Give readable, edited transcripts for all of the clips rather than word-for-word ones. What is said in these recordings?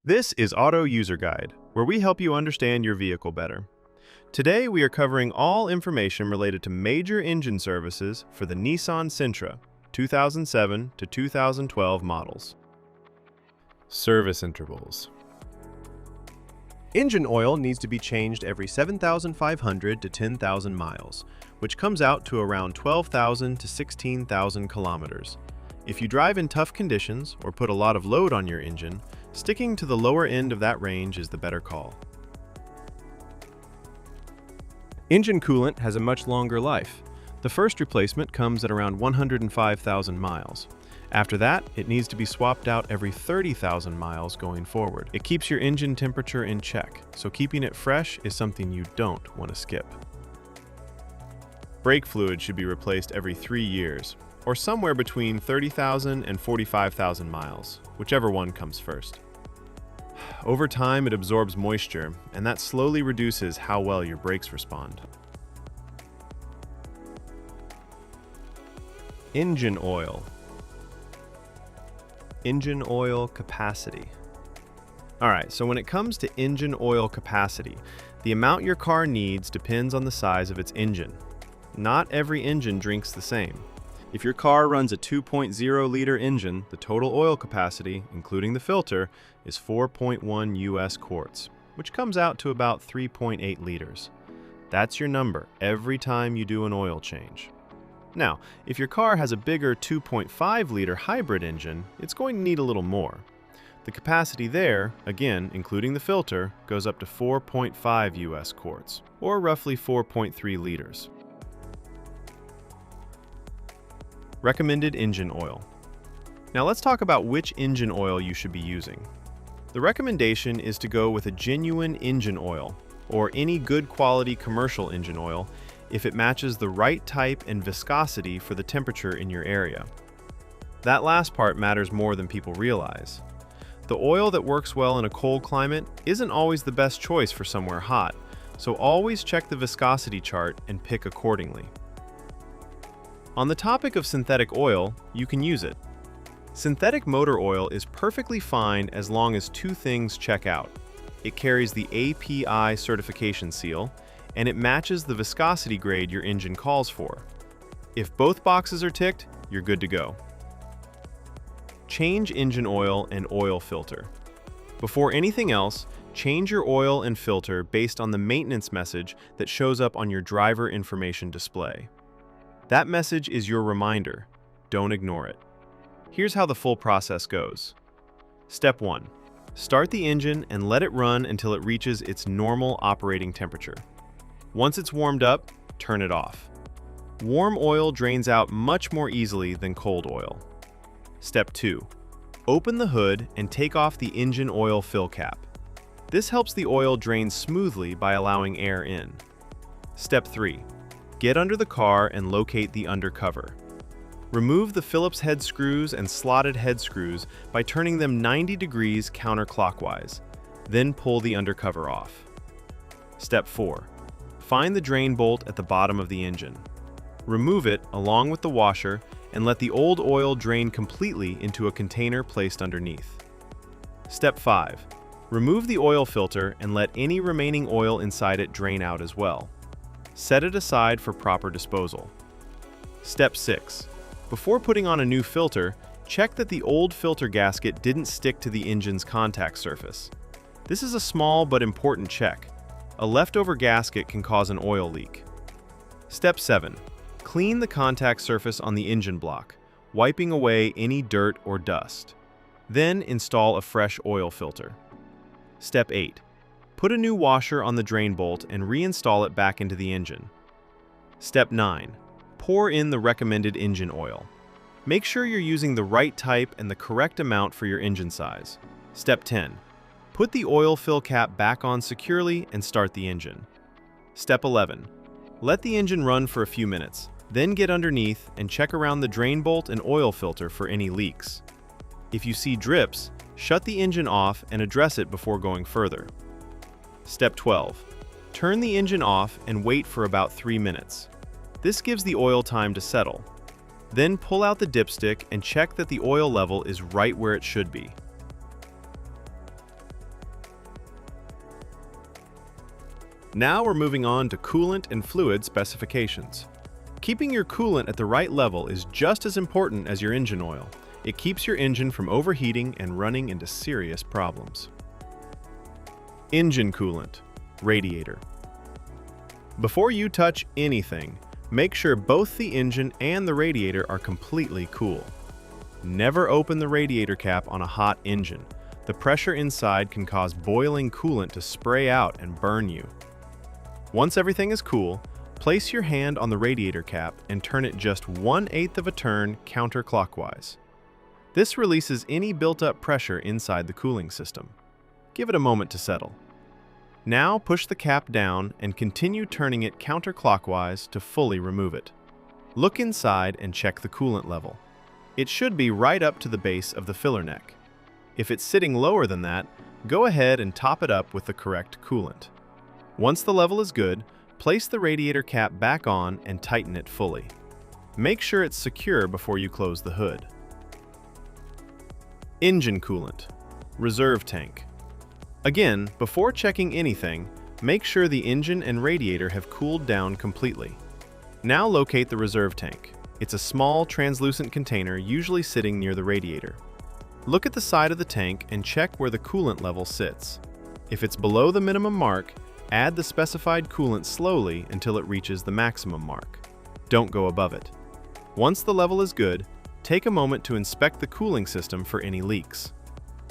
This is Auto User Guide, where we help you understand your vehicle better. Today we are covering all information related to major engine services for the Nissan Sentra 2007 to 2012 models. Service intervals. Engine oil needs to be changed every 7,500 to 10,000 miles, which comes out to around 12,000 to 16,000 kilometers. If you drive in tough conditions or put a lot of load on your engine, sticking to the lower end of that range is the better call. Engine coolant has a much longer life. The first replacement comes at around 105,000 miles. After that, it needs to be swapped out every 30,000 miles going forward. It keeps your engine temperature in check, so keeping it fresh is something you don't want to skip. Brake fluid should be replaced every 3 years, or somewhere between 30,000 and 45,000 miles, whichever one comes first. Over time, it absorbs moisture, and that slowly reduces how well your brakes respond. Engine oil. Engine oil capacity. Alright, so when it comes to engine oil capacity, the amount your car needs depends on the size of its engine. Not every engine drinks the same. If your car runs a 2.0-liter engine, the total oil capacity, including the filter, is 4.1 US quarts, which comes out to about 3.8 liters. That's your number every time you do an oil change. Now, if your car has a bigger 2.5-liter hybrid engine, it's going to need a little more. The capacity there, again, including the filter, goes up to 4.5 US quarts, or roughly 4.3 liters. Recommended engine oil. Now let's talk about which engine oil you should be using. The recommendation is to go with a genuine engine oil, or any good quality commercial engine oil, if it matches the right type and viscosity for the temperature in your area. That last part matters more than people realize. The oil that works well in a cold climate isn't always the best choice for somewhere hot, so always check the viscosity chart and pick accordingly. On the topic of synthetic oil, you can use it. Synthetic motor oil is perfectly fine as long as two things check out. It carries the API certification seal, and it matches the viscosity grade your engine calls for. If both boxes are ticked, you're good to go. Change engine oil and oil filter. Before anything else, change your oil and filter based on the maintenance message that shows up on your driver information display. That message is your reminder. Don't ignore it. Here's how the full process goes. Step 1. Start the engine and let it run until it reaches its normal operating temperature. Once it's warmed up, turn it off. Warm oil drains out much more easily than cold oil. Step 2. Open the hood and take off the engine oil fill cap. This helps the oil drain smoothly by allowing air in. Step 3. Get under the car and locate the undercover. Remove the Phillips head screws and slotted head screws by turning them 90 degrees counterclockwise. Then pull the undercover off. Step 4. Find the drain bolt at the bottom of the engine. Remove it along with the washer and let the old oil drain completely into a container placed underneath. Step 5. Remove the oil filter and let any remaining oil inside it drain out as well. Set it aside for proper disposal. Step 6. Before putting on a new filter, check that the old filter gasket didn't stick to the engine's contact surface. This is a small but important check. A leftover gasket can cause an oil leak. Step 7. Clean the contact surface on the engine block, wiping away any dirt or dust. Then install a fresh oil filter. Step 8. Put a new washer on the drain bolt and reinstall it back into the engine. Step 9. Pour in the recommended engine oil. Make sure you're using the right type and the correct amount for your engine size. Step 10. Put the oil fill cap back on securely and start the engine. Step 11. Let the engine run for a few minutes, then get underneath and check around the drain bolt and oil filter for any leaks. If you see drips, shut the engine off and address it before going further. Step 12. Turn the engine off and wait for about 3 minutes. This gives the oil time to settle. Then pull out the dipstick and check that the oil level is right where it should be. Now we're moving on to coolant and fluid specifications. Keeping your coolant at the right level is just as important as your engine oil. It keeps your engine from overheating and running into serious problems. Engine coolant, radiator. Before you touch anything, make sure both the engine and the radiator are completely cool. Never open the radiator cap on a hot engine. The pressure inside can cause boiling coolant to spray out and burn you. Once everything is cool, place your hand on the radiator cap and turn it just 1/8 of a turn counterclockwise. This releases any built-up pressure inside the cooling system. Give it a moment to settle. Now push the cap down and continue turning it counterclockwise to fully remove it. Look inside and check the coolant level. It should be right up to the base of the filler neck. If it's sitting lower than that, go ahead and top it up with the correct coolant. Once the level is good, place the radiator cap back on and tighten it fully. Make sure it's secure before you close the hood. Engine coolant, reserve tank. Again, before checking anything, make sure the engine and radiator have cooled down completely. Now locate the reserve tank. It's a small, translucent container usually sitting near the radiator. Look at the side of the tank and check where the coolant level sits. If it's below the minimum mark, add the specified coolant slowly until it reaches the maximum mark. Don't go above it. Once the level is good, take a moment to inspect the cooling system for any leaks.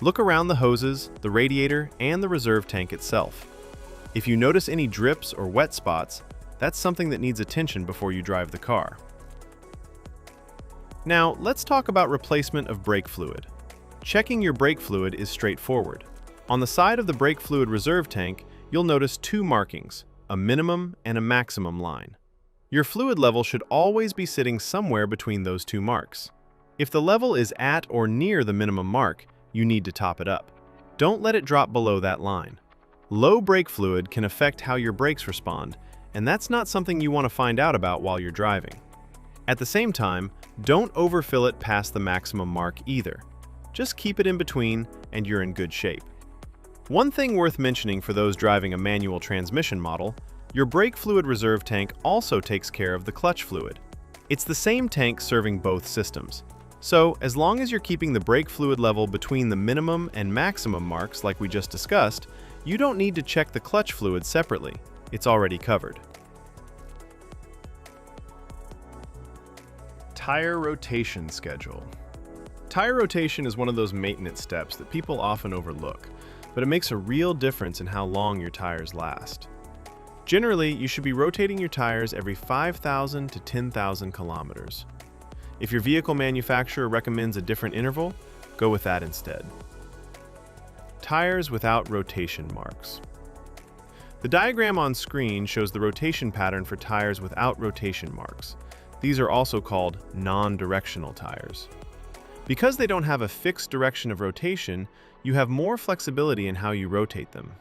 Look around the hoses, the radiator, and the reserve tank itself. If you notice any drips or wet spots, that's something that needs attention before you drive the car. Now, let's talk about replacement of brake fluid. Checking your brake fluid is straightforward. On the side of the brake fluid reserve tank, you'll notice two markings, a minimum and a maximum line. Your fluid level should always be sitting somewhere between those two marks. If the level is at or near the minimum mark, you need to top it up. Don't let it drop below that line. Low brake fluid can affect how your brakes respond, and that's not something you want to find out about while you're driving. At the same time, don't overfill it past the maximum mark either. Just keep it in between and you're in good shape. One thing worth mentioning for those driving a manual transmission model, your brake fluid reserve tank also takes care of the clutch fluid. It's the same tank serving both systems. So, as long as you're keeping the brake fluid level between the minimum and maximum marks like we just discussed, you don't need to check the clutch fluid separately. It's already covered. Tire rotation schedule. Tire rotation is one of those maintenance steps that people often overlook, but it makes a real difference in how long your tires last. Generally, you should be rotating your tires every 5,000 to 10,000 kilometers. If your vehicle manufacturer recommends a different interval, go with that instead. Tires without rotation marks. The diagram on screen shows the rotation pattern for tires without rotation marks. These are also called non-directional tires. Because they don't have a fixed direction of rotation, you have more flexibility in how you rotate them.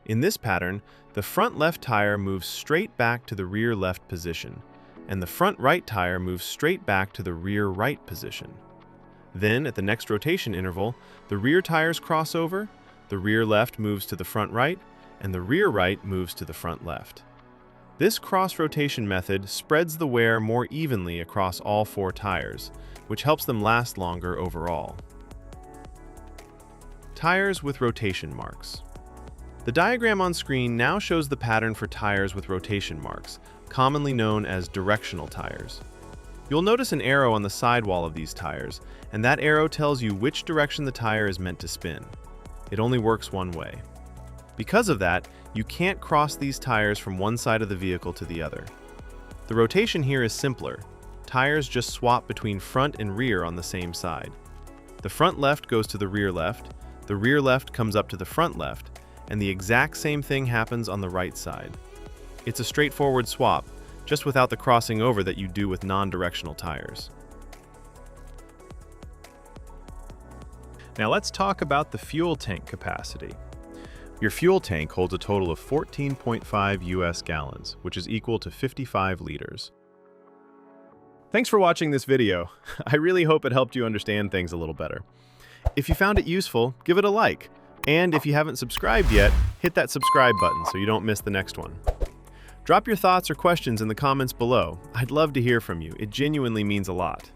In this pattern, the front left tire moves straight back to the rear left position, and the front right tire moves straight back to the rear right position. Then, at the next rotation interval, the rear tires cross over, the rear left moves to the front right, and the rear right moves to the front left. This cross-rotation method spreads the wear more evenly across all four tires, which helps them last longer overall. Tires with rotation marks. The diagram on screen now shows the pattern for tires with rotation marks, commonly known as directional tires. You'll notice an arrow on the sidewall of these tires, and that arrow tells you which direction the tire is meant to spin. It only works one way. Because of that, you can't cross these tires from one side of the vehicle to the other. The rotation here is simpler. Tires just swap between front and rear on the same side. The front left goes to the rear left comes up to the front left, and the exact same thing happens on the right side. It's a straightforward swap, just without the crossing over that you do with non-directional tires. Now let's talk about the fuel tank capacity. Your fuel tank holds a total of 14.5 US gallons, which is equal to 55 liters. Thanks for watching this video. I really hope it helped you understand things a little better. If you found it useful, give it a like. And if you haven't subscribed yet, hit that subscribe button so you don't miss the next one. Drop your thoughts or questions in the comments below. I'd love to hear from you. It genuinely means a lot.